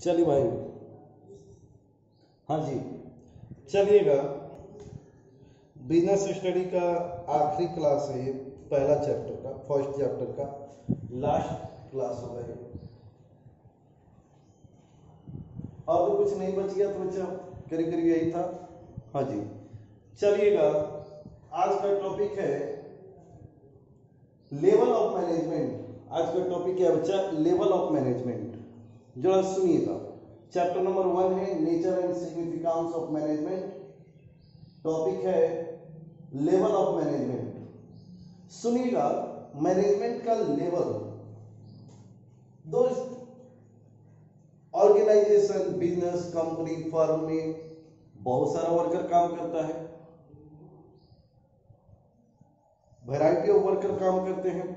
चलिए भाई। हाँ जी, चलिएगा। बिजनेस स्टडी का आखिरी क्लास है ये, पहला चैप्टर का, फर्स्ट चैप्टर का लास्ट क्लास होगा ये। और तो कुछ नहीं बच गया तो बच्चा करीब करीब यही था। हाँ जी, चलिएगा। आज का टॉपिक है लेवल ऑफ मैनेजमेंट। आज का टॉपिक क्या है बच्चा? Level of management. जरा सुनिएगा। चैप्टर नंबर 1 है nature and significance of management. Topic है लेवल ऑफ मैनेजमेंट। सुनिएगा, मैनेजमेंट का लेवल, दोस्त, ऑर्गेनाइजेशन, बिजनेस, कंपनी, फर्म में बहुत सारा वर्कर काम करता है, वैरायटी ऑफ वर्कर काम करते हैं।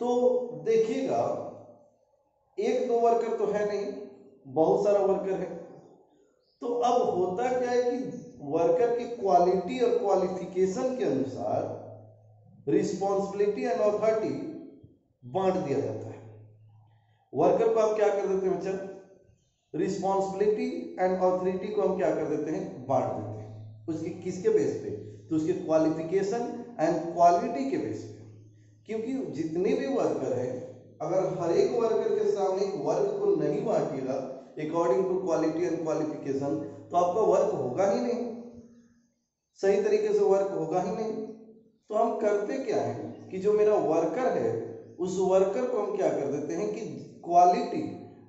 तो देखिएगा, एक दो वर्कर तो है नहीं, बहुत सारा वर्कर है। तो अब होता क्या है कि वर्कर की क्वालिटी और क्वालिफिकेशन के अनुसार रिस्पॉन्सिबिलिटी एंड अथॉरिटी बांट दिया जाता है। वर्कर को आप क्या कर देते हैं बच्चा? रिस्पॉन्सिबिलिटी एंड अथॉरिटी को हम क्या कर देते हैं? बांट देते हैं। उसके किसके बेस पे? तो उसके क्वालिफिकेशन एंड क्वालिटी के बेस पे। क्योंकि जितने भी वर्कर हैं, अगर हर एक वर्कर के सामने एक वर्क को नहीं बांटिएगा according to quality and qualification, तो आपका वर्क होगा ही नहीं, सही तरीके से वर्क होगा ही नहीं। तो हम करते क्या है कि जो मेरा वर्कर है, उस वर्कर को हम क्या कर देते हैं कि क्वालिटी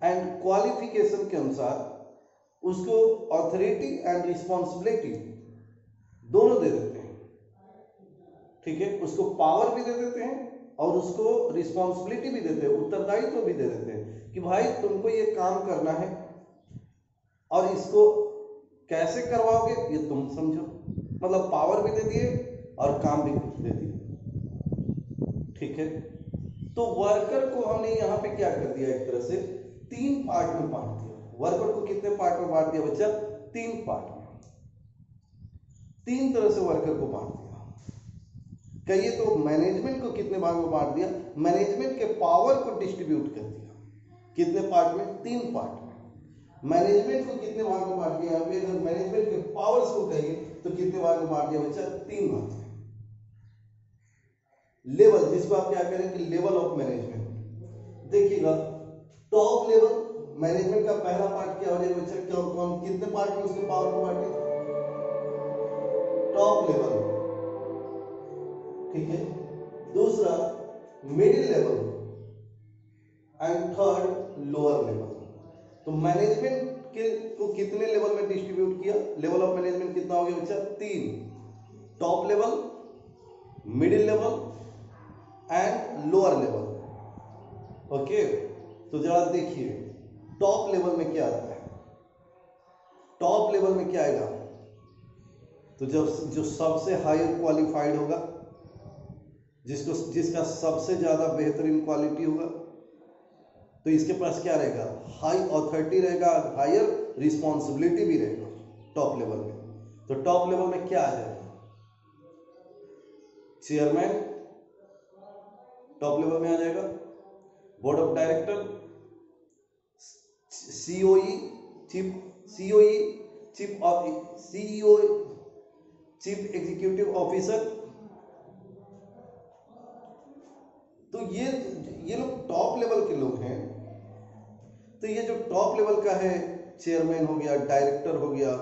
एंड क्वालिफिकेशन के अनुसार उसको ऑथोरिटी एंड रिस्पॉन्सिबिलिटी दोनों दे देते हैं। ठीक है, उसको पावर भी दे देते हैं और उसको रिस्पॉन्सिबिलिटी भी देते हैं, उत्तरदायित्व भी दे देते हैं कि भाई तुमको ये काम करना है और इसको कैसे करवाओगे ये तुम समझो। मतलब पावर भी दे दिए और काम भी दे दिए। ठीक है, तो वर्कर को हमने यहाँ पे क्या कर दिया? एक तरह से 3 पार्ट में बांट दिया। वर्कर को कितने पार्ट में बांट दिया बच्चा? 3 पार्ट में। 3 तरह से वर्कर को बांट दिया। कहिए तो मैनेजमेंट को कितने भाग में बांट दिया? मैनेजमेंट के पावर को डिस्ट्रीब्यूट कर दिया। कितने पार्ट में? 3 पार्ट में। मैनेजमेंट को कितने भाग में बांट दिया? यहाँ पे अगर मैनेजमेंट के पावर्स को कहिए तो कितने भाग में बांट दिया बच्चा? 3 भाग में। लेवल, जिसको आप क्या करेंगे? Level of management. देखिएगा, टॉप लेवल मैनेजमेंट का पहला पार्ट क्या हो जाएगा बच्चा? क्या कौन कितने पार्ट में उसके पावर को बांटे? Top level. ठीक है, दूसरा middle level and third lower level. तो मैनेजमेंट के को कितने लेवल में डिस्ट्रीब्यूट किया? लेवल ऑफ मैनेजमेंट कितना हो गया बच्चा? 3। Top level, middle level and lower level. Okay, तो जरा देखिए टॉप लेवल में क्या आता है। टॉप लेवल में क्या आएगा? तो जो सबसे हायर क्वालिफाइड होगा, जिसका सबसे ज्यादा बेहतरीन क्वालिटी होगा, तो इसके पास क्या रहेगा? हाई अथॉरिटी रहेगा, हायर रिस्पॉन्सिबिलिटी भी रहेगा टॉप लेवल में। तो टॉप लेवल में क्या आ जाएगा? चेयरमैन टॉप लेवल में आ जाएगा, board of director, COE, CEO, chief executive officer. तो ये लोग टॉप लेवल के लोग हैं। तो ये जो टॉप लेवल का है, चेयरमैन हो गया, डायरेक्टर हो गया,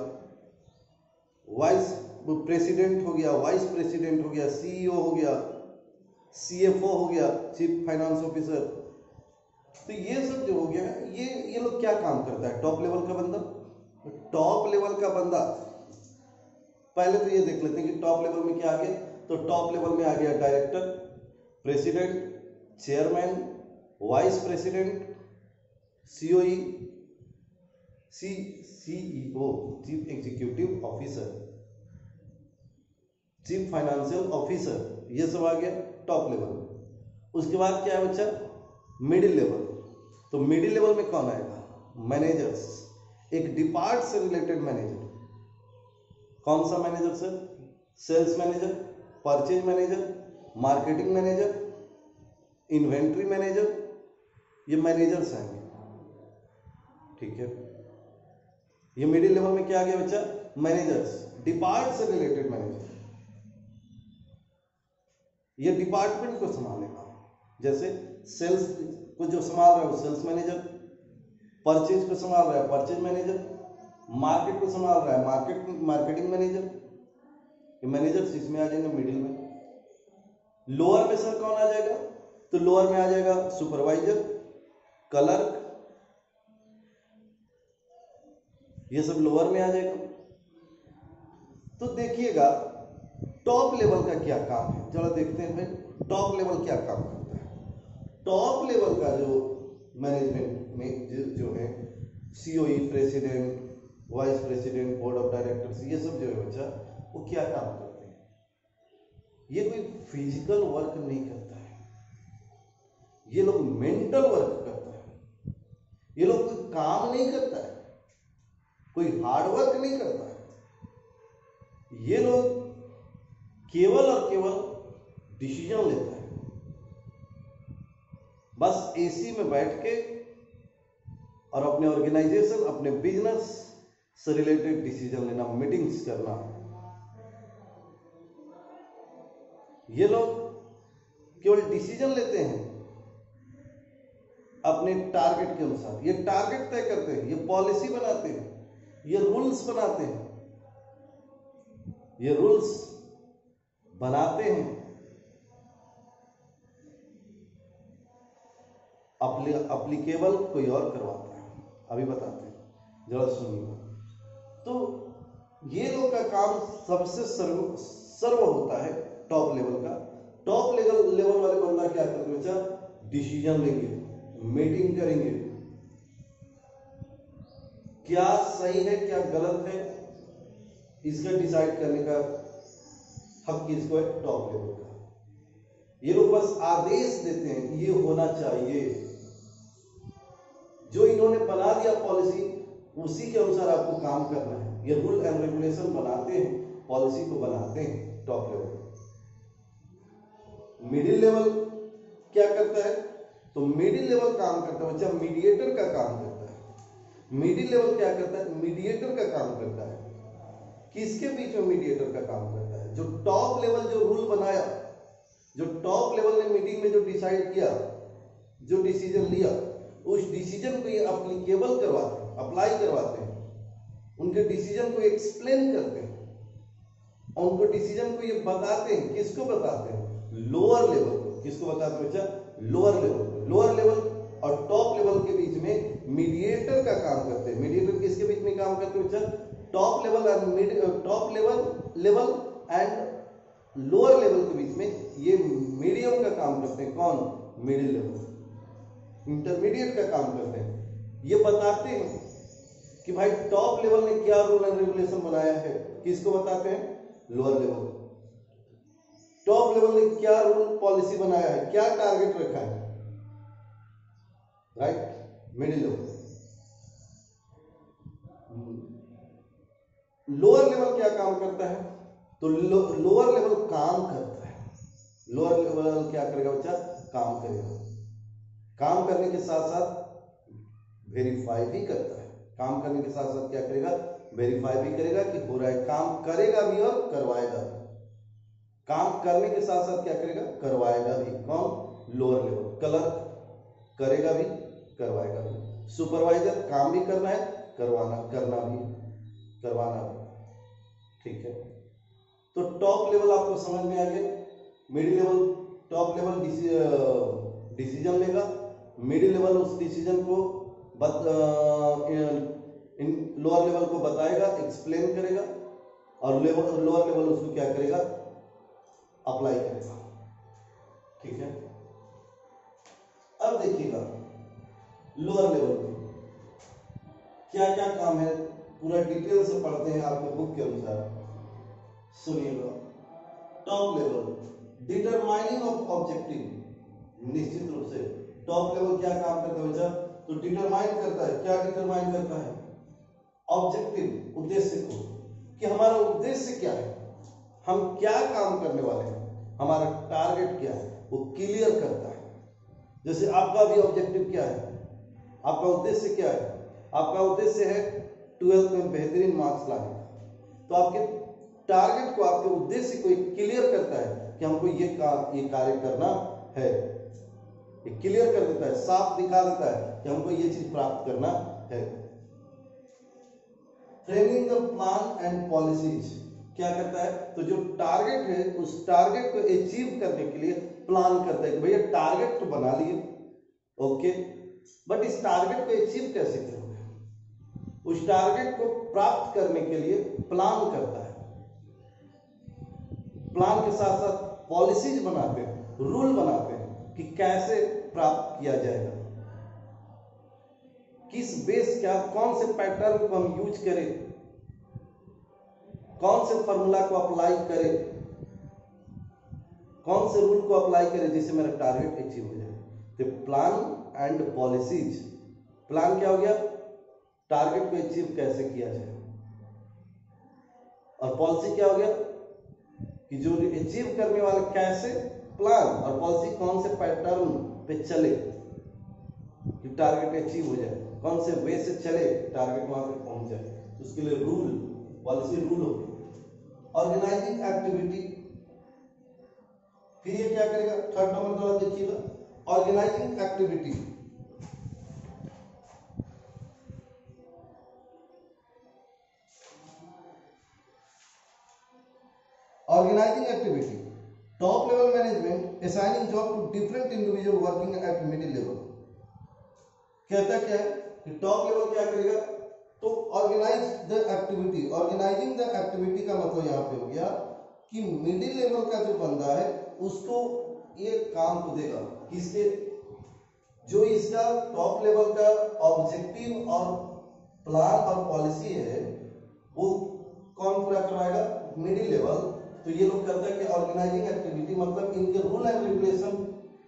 वाइस प्रेसिडेंट हो गया, वाइस प्रेसिडेंट हो गया, सीईओ हो गया, सीएफओ हो गया, चीफ फाइनेंस ऑफिसर। तो ये सब जो हो गया, ये लोग क्या काम करता है? टॉप लेवल का बंदा। टॉप लेवल का बंदा, पहले तो ये देख लेते हैं कि टॉप लेवल में क्या आ गया। तो टॉप लेवल में आ गया director, president, chairman, vice president, COE, CEO, chief executive officer, chief financial officer, ये सब आ गया टॉप लेवल। उसके बाद क्या है बच्चा? Middle level. तो मिडिल लेवल में कौन आएगा? मैनेजर्स, एक डिपार्ट से रिलेटेड मैनेजर। कौन सा manager sir? Sales manager, purchase manager, marketing manager, inventory manager, ये मैनेजर्स हैं। ठीक है। ये मिडिल लेवल में क्या आ गया बच्चा? मैनेजर्स, डिपार्ट से रिलेटेड मैनेजर, ये डिपार्टमेंट को संभालेगा। जैसे सेल्स को जो संभाल रहा है वो सेल्स मैनेजर, परचेज को संभाल रहा है परचेज मैनेजर, मार्केट को संभाल रहा है मार्केटिंग मैनेजर। ये मैनेजर्स इसमें आ जाएंगे मिडिल में। लोअर में सर कौन आ जाएगा? तो लोअर में आ जाएगा सुपरवाइजर, क्लर्क, ये सब लोअर में आ जाएगा। तो देखिएगा टॉप लेवल का क्या काम है, चलो देखते हैं भाई टॉप लेवल क्या काम करता है। टॉप लेवल का जो मैनेजमेंट में जो है COE, president, vice president, board of directors, ये सब जो है बच्चा वो क्या काम करते हैं? ये कोई फिजिकल वर्क नहीं करता है, ये लोग मेंटल वर्क करता है। ये लोग कोई काम नहीं करता है, कोई हार्ड वर्क नहीं करता है। ये लोग केवल और केवल डिसीजन लेता है। बस एसी में बैठ के और अपने ऑर्गेनाइजेशन, अपने बिजनेस से रिलेटेड डिसीजन लेना, मीटिंग्स करना। ये लोग केवल डिसीजन लेते हैं अपने टारगेट के अनुसार। ये टारगेट तय करते हैं, ये पॉलिसी बनाते हैं, ये रूल्स बनाते हैं, ये रूल्स बनाते हैं, अप्लीकेबल कोई और करवाता है। अभी बताते हैं, जरा सुनिए। तो ये लोग का काम सबसे सर्व होता है टॉप लेवल का। टॉप लेवल वाले बंदा क्या करते हैं बच्चा? डिसीजन लेंगे, मीटिंग करेंगे, क्या सही है क्या गलत है इसका डिसाइड करने का हक किसको है? टॉप लेवल का। ये लोग बस आदेश देते हैं कि ये होना चाहिए, जो इन्होंने बना दिया पॉलिसी उसी के अनुसार आपको काम करना है। ये रूल एंड रेगुलेशन बनाते हैं, पॉलिसी को बनाते हैं टॉप लेवल। मिडिल लेवल क्या करता है? तो मिडिल लेवल काम करता है बच्चा मीडिएटर का काम करता है। मिडिल लेवल क्या करता है? मीडिएटर का काम करता है। किसके बीच में मीडिएटर का काम करता है? जो टॉप लेवल जो रूल बनाया, जो टॉप लेवल ने मीटिंग में जो डिसाइड किया, जो डिसीजन लिया, उस डिसीजन को ये अप्लीकेबल करवाते हैं, अप्लाई करवाते हैं, उनके डिसीजन को एक्सप्लेन करते हैं, और उनको डिसीजन को ये बताते हैं। किसको बताते हैं? लोअर लेवल को। किसको बताते हैं बच्चा? लोअर लेवल को। लोअर लेवल और टॉप लेवल के बीच में मीडिएटर का काम करते हैं। मीडिएटर किसके बीच में काम करते हैं बच्चा? Top level and top level and lower level के बीच में ये मीडियम का काम करते हैं। कौन? मिडिल लेवल, इंटरमीडिएट का काम करते हैं। ये बताते हैं कि भाई टॉप लेवल ने क्या रूल एंड रेगुलेशन बनाया है। किसको बताते हैं? Lower level. टॉप लेवल ने क्या रूल पॉलिसी बनाया है, क्या टारगेट रखा है, right? Middle level. Lower level क्या काम करता है? तो लोअर लेवल काम करता है। लोअर लेवल क्या करेगा बच्चा? काम करेगा। काम करने के साथ साथ वेरीफाई भी करता है। काम करने के साथ साथ क्या करेगा? वेरीफाई भी करेगा कि हो रहा है। काम करेगा भी और करवाएगा भी। काम करने के साथ साथ क्या करेगा? करवाएगा भी। कौन? Lower level. क्लर्क करेगा भी, करवाएगा भी। सुपरवाइजर काम भी करना है, करवाना भी। ठीक है। तो टॉप लेवल आपको समझ में आ गया। Middle level, top level decision लेगा, मिडिल लेवल उस डिसीजन को लोअर लेवल को बताएगा, एक्सप्लेन करेगा, और लोअर लेवल उसको क्या करेगा? अप्लाई करेगा। ठीक है। अब देखिएगा लोअर लेवल पे क्या क्या काम है, पूरा डिटेल से पढ़ते हैं आपके बुक के अनुसार। सुनिएगा। Top level determining of objective. निश्चित रूप से टॉप लेवल क्या काम करता है बच्चा? तो डिटरमाइन करता है। क्या डिटरमाइन करता है? ऑब्जेक्टिव, उद्देश्य को, कि हमारा उद्देश्य क्या है, हम क्या काम करने वाले हैं, हमारा टारगेट क्या है, वो क्लियर करता है। जैसे आपका भी ऑब्जेक्टिव क्या है, आपका उद्देश्य क्या है? आपका उद्देश्य है 12th में बेहतरीन मार्क्स लाने का, तो आपके टारगेट को, आपके उद्देश्य को क्लियर करता है कि हमको ये कार्य करना है, ये क्लियर कर देता है, साफ दिखा देता है कि हमको ये चीज प्राप्त करना है। Framing the plan and policies क्या करता है, तो जो टारगेट है उस टारगेट को अचीव करने के लिए प्लान करता है कि भैया टारगेट तो बना लिए, ओके, बट इस टारगेट को अचीव कैसे करोगे, उस टारगेट को प्राप्त करने के लिए प्लान करता है। प्लान के साथ साथ पॉलिसीज बनाते हैं, रूल बनाते हैं कि कैसे प्राप्त किया जाएगा, किस बेस, क्या कौन से पैटर्न को हम यूज करें, कौन से फॉर्मूला को अप्लाई करें, कौन से रूल को अप्लाई करें जिससे मेरा टारगेट अचीव हो जाए। तो प्लान एंड पॉलिसीज, प्लान क्या हो गया, टारगेट को अचीव कैसे किया जाए, और पॉलिसी क्या हो गया कि जो अचीव करने वाले कैसे, प्लान, और पॉलिसी कौन से पैटर्न पे चले कि टारगेट अचीव हो जाए, कौन से वे से चले टारगेट वहां पे पहुंच जाए, उसके लिए रूल, पॉलिसी रूल हो। ऑर्गेनाइजिंग एक्टिविटी, फिर ये क्या करेगा, थर्ड नंबर थोड़ा देखिएगा, organizing activity. Organizing activity, top level management assigning job to different individual working at middle level। कहता क्या है कि टॉप लेवल क्या करेगा, तो organize the activity, organizing the activity का मतलब यहाँ पे हो गया कि मिडिल लेवल का जो बंदा है उसको ये काम को देगा, किसके, जो इसका टॉप लेवल का ऑब्जेक्टिव और प्लान और पॉलिसी है वो कौन पूरा करवाएगा, मिडिल लेवल। तो ये लोग करता है कि ऑर्गेनाइजिंग एक्टिविटी मतलब इनके रूल एंड रेगुलेशन,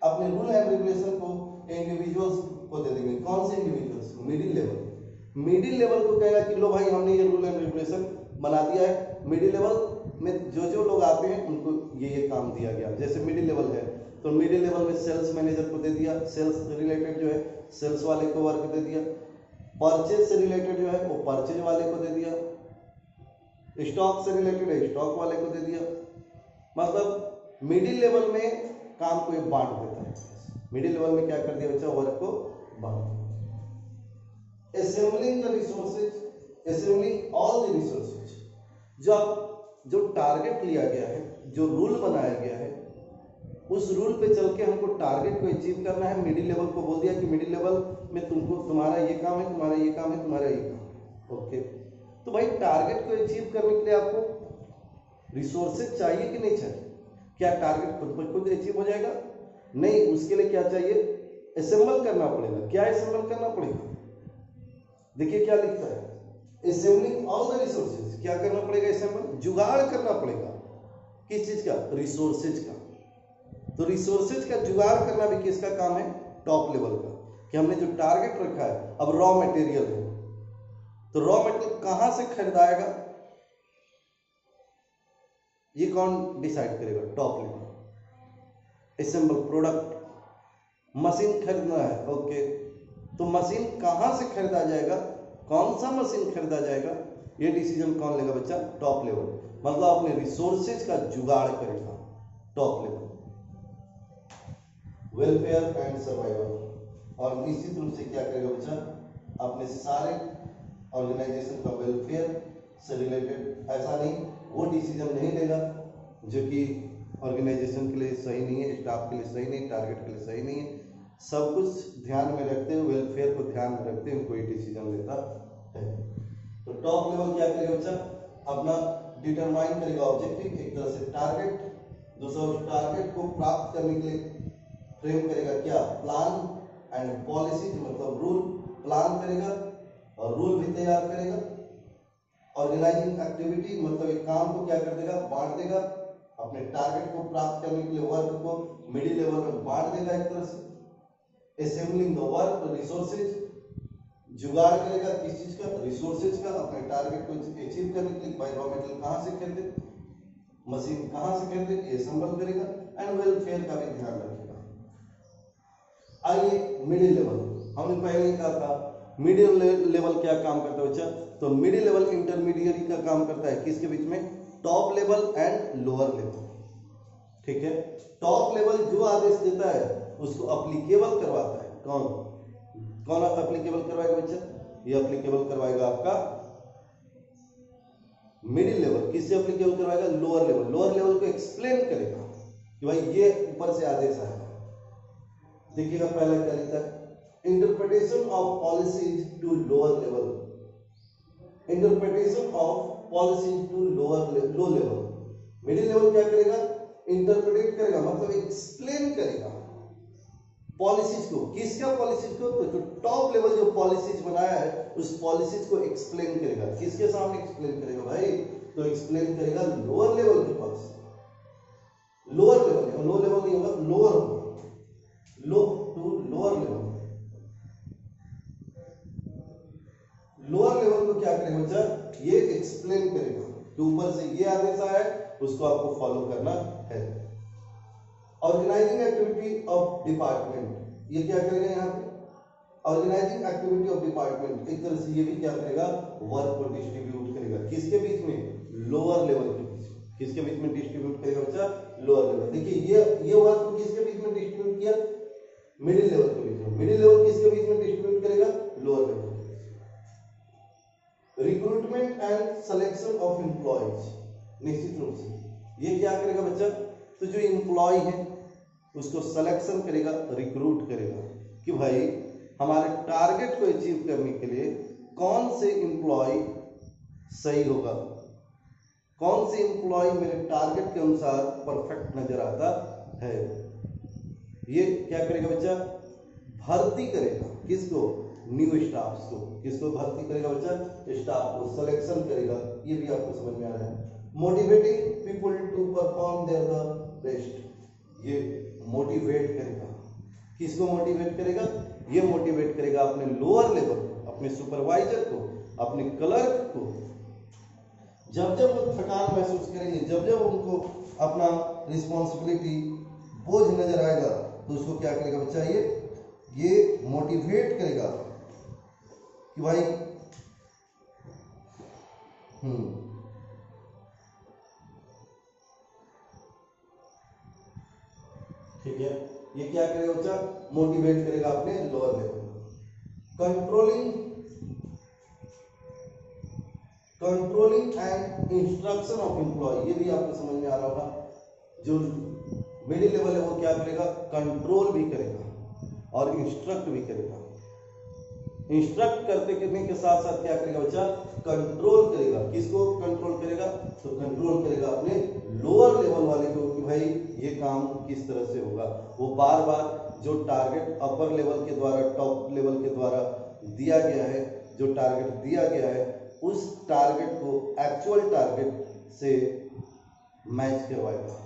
अपने रूल एंड रेगुलेशन को इंडिविजुअल्स को दे देंगे। कौन से individuals, middle level. Middle level को कहेगा कि लो भाई हमने ये रूल एंड रेगुलेशन बना दिया है, मिडिल लेवल में जो लोग आते हैं उनको ये काम दिया गया। जैसे मिडिल लेवल है तो मिडिल लेवल में सेल्स मैनेजर को दे दिया, सेल्स रिलेटेड जो है सेल्स वाले को वर्क दे दिया, परचेज से रिलेटेड जो है वो परचेज वाले को दे दिया, स्टॉक से रिलेटेड है स्टॉक वाले को दे दिया। मतलब मिडिल लेवल में काम को ये बांट देता है। मिडिल लेवल में क्या कर दिया बच्चा, वर्क को बांट दिया। Assembling the resources, assembling all the resources, जो टारगेट लिया गया है, जो रूल बनाया गया है, उस रूल पे चल के हमको टारगेट को अचीव करना है। मिडिल लेवल को बोल दिया कि मिडिल लेवल में तुमको, तुम्हारा ये काम है, तुम्हारा ये काम है, तुम्हारा ये काम, ओके। तो भाई टारगेट को अचीव करने के लिए आपको रिसोर्सेज चाहिए कि नहीं चाहिए? क्या टारगेट खुद ब खुद अचीव हो जाएगा? नहीं, उसके लिए क्या चाहिए, असेंबल करना पड़ेगा। क्या असेंबल करना पड़ेगा? देखिए क्या लिखता है, असेंबलिंग ऑल द रिसोर्सेज। क्या करना पड़ेगा? असेंबल, जुगाड़ करना पड़ेगा। किस चीज का? रिसोर्सेज का। तो रिसोर्सेज का जुगाड़ करना भी किसका काम है? टॉप लेवल का। कि हमने जो टारगेट रखा है, अब रॉ मटेरियल है, तो रॉ मटेरियल कहां से खरीदाएगा, ये कौन डिसाइड करेगा? Top level. Assemble product, machine खरीदना है, ओके, तो मशीन कहां से खरीदा जाएगा, कौन सा मशीन खरीदा जाएगा, ये डिसीजन कौन लेगा बच्चा? Top level. मतलब अपने रिसोर्सेज का जुगाड़ करेगा top level. Welfare and survival, और निश्चित रूप से क्या करेगा बच्चा? अपने सारे ऑर्गेनाइजेशन का वेलफेयर से रिलेटेड, ऐसा नहीं वो डिसीजन नहीं लेगा जो कि ऑर्गेनाइजेशन के लिए सही नहीं है, स्टाफ के लिए सही नहीं, टारगेट के लिए सही नहीं है। सब कुछ ध्यान में रखते हुए, वेलफेयर को ध्यान में रखते हुए कोई डिसीजन लेता है। तो टॉप लेवल क्या करेगा बच्चा? अपना डिटरमाइन करेगा ऑब्जेक्टिव, एक तरह से टारगेट, दूसरा उस टारगेट को प्राप्त करने के लिए फ्रेम करेगा क्या? प्लान एंड पॉलिसी, मतलब रूल, प्लान करेगा और रूल भी तैयार करेगा। ऑर्गेनाइजिंग एक्टिविटी मतलब एक काम को क्या कर देगा? बांट देगा। अपने टारगेट को प्राप्त करने के लिए वर्क को मिडिल लेवल में बांट देगा एक तरह से। असेंबलिंग द वर्क, रिसोर्सेज, जुगाड़ करेगा किस चीज का? रिसोर्सेज का। अपने टारगेट को अचीव करने के लिए भाई रॉ मटेरियल कहां से खरीदे, मशीन कहां से खरीदे, ये असेंबल करेगा। एंड वेलफेयर का भी ध्यान रखेगा। आइए मिडिल लेवल, हमने पहले ही कहा था मिडिल लेवल क्या काम करता है बच्चा? तो मिडिल लेवल इंटरमीडिएट का काम करता है किसके बीच में? Top level and lower level. ठीक है, टॉप लेवल जो आदेश देता है उसको अप्लीकेबल करवाता है कौन? कौन अप्लीकेबल करवाएगा बच्चा? ये अप्लीकेबल करवाएगा आपका मिडिल लेवल। किससे अप्लीकेबल करवाएगा? Lower level. लोअर लेवल को एक्सप्लेन करेगा कि भाई ये ऊपर से आदेश आया। देखिएगा पहला क्या लिखता है? Interpretation of policies to lower level. Interpretation of policies to low level. Middle level क्या करेगा? इंटरप्रेट करेगा, मतलब एक्सप्लेन करेगा पॉलिसीज को। किसका पॉलिसीज को? तो जो टॉप लेवल जो पॉलिसीज बनाया है उस पॉलिसीज को एक्सप्लेन करेगा। किसके सामने एक्सप्लेन करेगा भाई? तो एक्सप्लेन करेगा लोअर लेवल के पास। लोअर लेवल, लो लेवल नहीं होगा, लोअर होगा, low to lower level. Lower level को क्या करेगा बच्चा? ये एक्सप्लेन करेगा कि ऊपर से ये आदेश आया है, उसको आपको फॉलो करना है। ऑर्गेनाइजिंग एक्टिविटी ऑफ डिपार्टमेंट, ये क्या करेगा यहाँ पे? ऑर्गेनाइजिंग एक्टिविटी ऑफ डिपार्टमेंट, एक तरह से ये भी क्या करेगा? वर्क को डिस्ट्रीब्यूट करेगा। किसके बीच में? लोअर लेवल के बीच में। किसके बीच में डिस्ट्रीब्यूट करेगा बच्चा? Lower level. देखिए ये वर्क को किसके बीच में डिस्ट्रीब्यूट किया? मिडिल लेवल के बीच में। मिडिल लेवल किसके बीच में डिस्ट्रीब्यूट करेगा? Lower level. Recruitment and selection of employees, निश्चित रूप से ये क्या करेगा बच्चा? तो जो एम्प्लॉय है उसको सिलेक्शन करेगा, रिक्रूट करेगा कि भाई हमारे टारगेट को अचीव करने के लिए कौन से एम्प्लॉय सही होगा, कौन से एम्प्लॉय मेरे टारगेट के अनुसार परफेक्ट नजर आता है। ये क्या करेगा बच्चा? भर्ती करेगा। किसको? न्यू स्टाफ्स को। किसको भर्ती करेगा बच्चा? स्टाफ को। सिलेक्शन करेगा, ये भी आपको समझ में आ रहा है। Motivating people to perform their the best, ये मोटिवेट करेगा। किसको मोटिवेट करेगा? ये मोटिवेट करेगा अपने लोअर लेवल, अपने सुपरवाइजर को, अपने क्लर्क को। जब जब वो थकान महसूस करेंगे, जब जब उनको अपना रिस्पॉन्सिबिलिटी बोझ नजर आएगा, तो उसको क्या करेगा बच्चा? ये मोटिवेट करेगा कि भाई ठीक है, ये क्या करेगा बच्चा? मोटिवेट करेगा अपने lower level. Controlling and instruction of employ, ये भी आपको समझ में आ रहा होगा। जो मिडिल लेवल है वो क्या करेगा? कंट्रोल भी करेगा और इंस्ट्रक्ट भी करेगा। इंस्ट्रक्ट करने के साथ साथ क्या करेगा बच्चा? कंट्रोल करेगा। किसको कंट्रोल करेगा? तो कंट्रोल करेगा अपने लोअर लेवल वाले को कि भाई ये काम किस तरह से होगा। वो बार बार जो टारगेट अपर लेवल के द्वारा, टॉप लेवल के द्वारा दिया गया है, जो टारगेट दिया गया है, उस टारगेट को एक्चुअल टारगेट से मैच करवाएगा।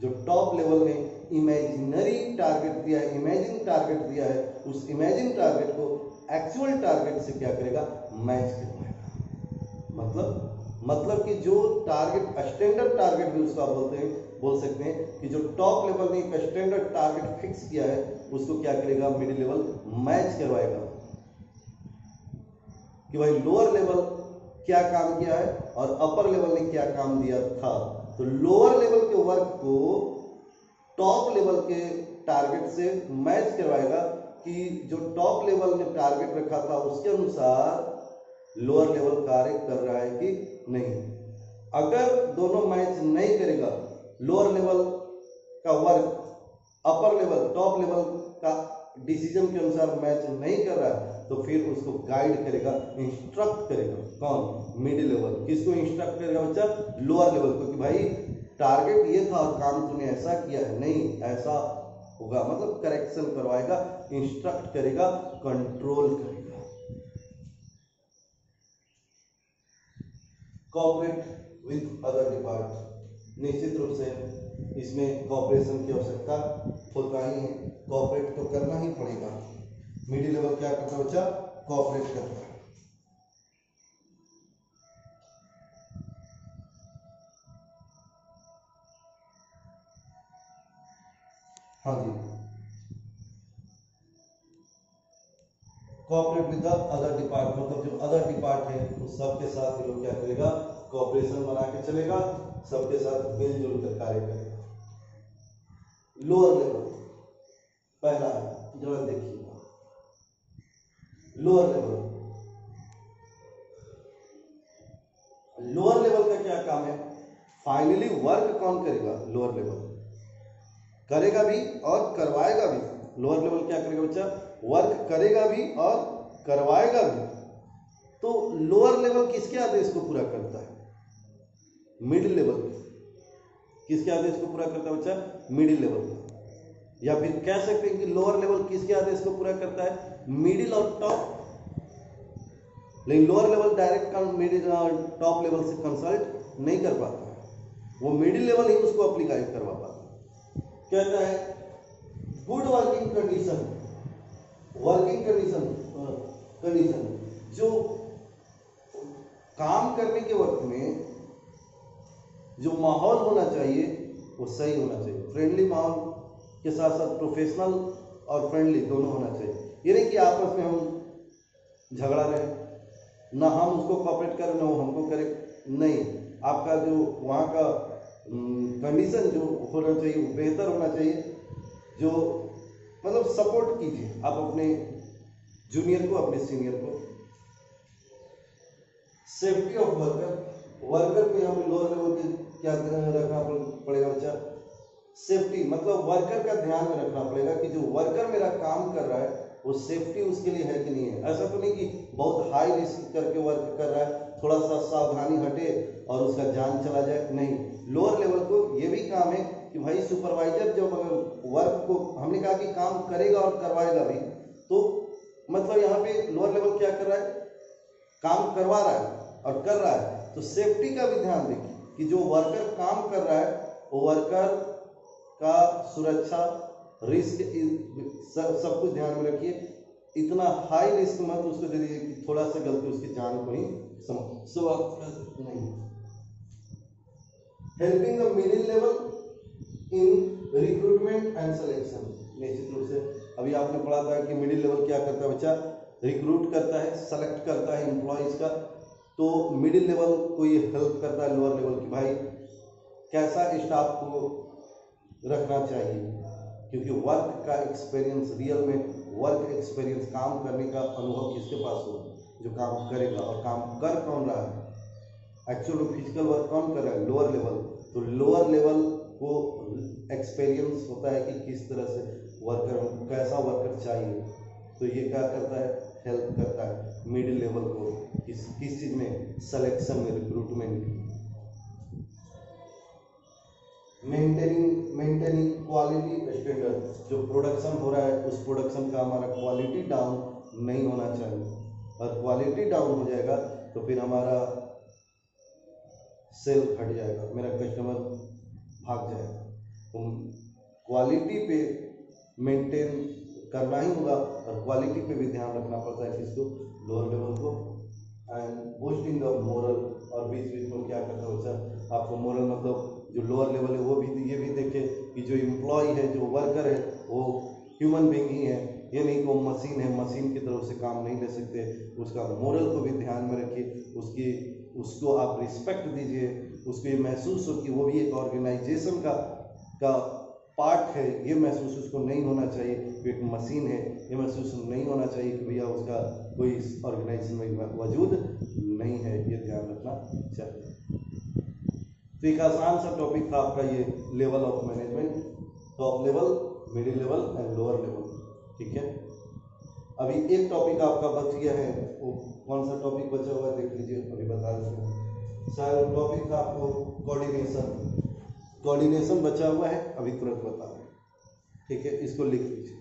जो टॉप लेवल ने इमेजिनरी टारगेट दिया है, इमेजिन टारगेट दिया है, उस इमेजिन टारगेट को एक्चुअल टारगेट से क्या करेगा? मैच करवाएगा। मतलब कि जो टारगेट, स्टैंडर्ड टारगेट भी उसका बोल सकते हैं कि जो टॉप लेवल ने एक स्टैंडर्ड टारगेट फिक्स किया है, उसको क्या करेगा? मिडिल लेवल मैच करवाएगा कि भाई लोअर लेवल क्या काम किया है और अपर लेवल ने क्या काम दिया था। तो लोअर लेवल के वर्क को टॉप लेवल के टारगेट से मैच करवाएगा कि जो टॉप लेवल ने टारगेट रखा था उसके अनुसार लोअर लेवल कार्य कर रहा है कि नहीं। अगर दोनों मैच नहीं करेगा, लोअर लेवल का work upper level, top level का डिसीजन के अनुसार मैच नहीं कर रहा है, तो फिर उसको गाइड करेगा, इंस्ट्रक्ट करेगा। कौन? Middle level. किसको इंस्ट्रक्ट करेगा बच्चा? लोअर लेवल को कि भाई टारगेट ये था और काम तूने ऐसा किया है, नहीं ऐसा होगा, मतलब करेक्शन करवाएगा, इंस्ट्रक्ट करेगा, कंट्रोल करेगा। कोऑपरेट विद अदर डिपार्टमेंट, निश्चित रूप से इसमें कोऑपरेशन की आवश्यकता होता ही है, कोऑपरेट तो करना ही पड़ेगा। मिडिल लेवल क्या करता है बच्चा? कोऑपरेट करता है। हाँ जी, cooperate with the other depart, मतलब जो अदर डिपार्ट है उस सबके साथ ये लोग क्या करेगा, कोऑपरेशन बना के चलेगा, सबके साथ मिलजुल कर कार्य करेगा। लोअर लेवल पहला है, जरा देखिएगा लोअर लेवल। लोअर लेवल का क्या काम है, फाइनली वर्क कौन करेगा, लोअर लेवल करेगा भी और करवाएगा भी। लोअर लेवल क्या करेगा बच्चा, वर्क करेगा भी और करवाएगा भी। तो लोअर लेवल किसके आदेश को पूरा करता है, मिडिल लेवल किसके आदेश को पूरा करता है बच्चा, मिडिल लेवल। या फिर कह सकते हैं कि लोअर लेवल किसके आदेश को पूरा करता है, मिडिल और टॉप। लेकिन लोअर लेवल डायरेक्ट मिडिल और टॉप लेवल से कंसल्ट नहीं कर पाता है, वो मिडिल लेवल ही उसको अप्लाई करवा पाता है। कहता है good working condition, working condition जो काम करने के वक्त में जो माहौल होना चाहिए वो सही होना चाहिए, फ्रेंडली माहौल के साथ साथ प्रोफेशनल और फ्रेंडली दोनों होना चाहिए। ये नहीं कि आपस में हम झगड़ा रहे, ना हम उसको कोऑपरेट करें ना वो हमको करे, नहीं। आपका जो वहाँ का कंडीशन जो होना चाहिए वो बेहतर होना चाहिए, जो मतलब सपोर्ट कीजिए आप अपने जूनियर को, अपने सीनियर को। सेफ्टी ऑफ वर्कर, वर्कर को यहाँ पे लोअर लेवल के क्या रखना पड़ेगा बच्चा, सेफ्टी मतलब वर्कर का ध्यान में रखना पड़ेगा कि जो वर्कर मेरा काम कर रहा है वो सेफ्टी उसके लिए है कि नहीं है। ऐसा तो नहीं कि बहुत हाई रिस्क करके वर्क कर रहा है, थोड़ा सा सावधानी हटे और उसका जान चला जाए, नहीं। लोअर लेवल को ये भी काम है कि भाई सुपरवाइजर जो वर्क को हमने कहा कि काम करेगा और करवाएगा भी, तो मतलब यहाँ पे लोअर लेवल क्या कर रहा है, काम करवा रहा है और कर रहा है, तो सेफ्टी का भी ध्यान देखिए कि जो वर्कर काम कर रहा है वो वर्कर का सुरक्षा, रिस्क सब कुछ ध्यान में रखिए। इतना हाई रिस्क मत उसको दे दीजिए कि थोड़ा सा गलती उसकी जान को ही नहीं। Helping the middle level in recruitment and selection, निश्चित रूप से अभी आपने पढ़ा था कि मिडिल लेवल क्या करता है बच्चा, रिक्रूट करता है, सेलेक्ट करता है एम्प्लॉइज का। तो मिडिल लेवल को ये हेल्प करता है लोअर लेवल की, भाई कैसा स्टाफ को रखना चाहिए, क्योंकि वर्क का एक्सपीरियंस, रियल में वर्क एक्सपीरियंस, काम करने का अनुभव किसके पास हो, जो काम करेगा, और काम कर कौन रहा है, एक्चुअल फिजिकल वर्क कौन कर रहा है, लोअर लेवल। तो लोअर लेवल को एक्सपीरियंस होता है कि किस तरह से वर्कर, कैसा वर्कर चाहिए, तो ये क्या करता है, हेल्प करता है मिडिल लेवल को किस चीज में, सिलेक्शन में, रिक्रूटमेंट। मेंटेनिंग क्वालिटी स्टैंडर्ड, जो प्रोडक्शन हो रहा है उस प्रोडक्शन का हमारा क्वालिटी डाउन नहीं होना चाहिए, और क्वालिटी डाउन हो जाएगा तो फिर हमारा सेल घट जाएगा, मेरा कस्टमर भाग जाएगा। तो क्वालिटी पे मेंटेन करना ही होगा, और क्वालिटी पे भी ध्यान रखना पड़ता है किसको, लोअर लेवल को। एंड बूस्टिंग द मोरल, और बीच बीच में क्या करता है बच्चा, आपको मोरल मतलब जो लोअर लेवल है वो भी ये भी देखे कि जो एम्प्लॉय है, जो वर्कर है, वो ह्यूमन बीइंग ही है, ये नहीं कि वो मशीन है, मशीन की तरफ से काम नहीं ले सकते। उसका मोरल को भी ध्यान में रखिए, उसको आप रिस्पेक्ट दीजिए, उसको ये महसूस हो कि वो भी एक ऑर्गेनाइजेशन का पार्ट है, ये महसूस उसको नहीं होना चाहिए कि एक मशीन है, ये महसूस नहीं होना चाहिए कि भैया उसका कोई ऑर्गेनाइजेशन में वजूद नहीं है, ये ध्यान रखना चाहिए। तो एक आसान सा टॉपिक था आपका ये level of management, top level, middle level and lower level, ठीक है। अभी एक टॉपिक आपका बच गया है, वो कौन सा टॉपिक बचा हुआ है देख लीजिए, अभी बता देते हैं। शायद टॉपिक था आपको कोऑर्डिनेशन बचा हुआ है, अभी तुरंत बता रहे हैं, ठीक है। इसको लिख लीजिए,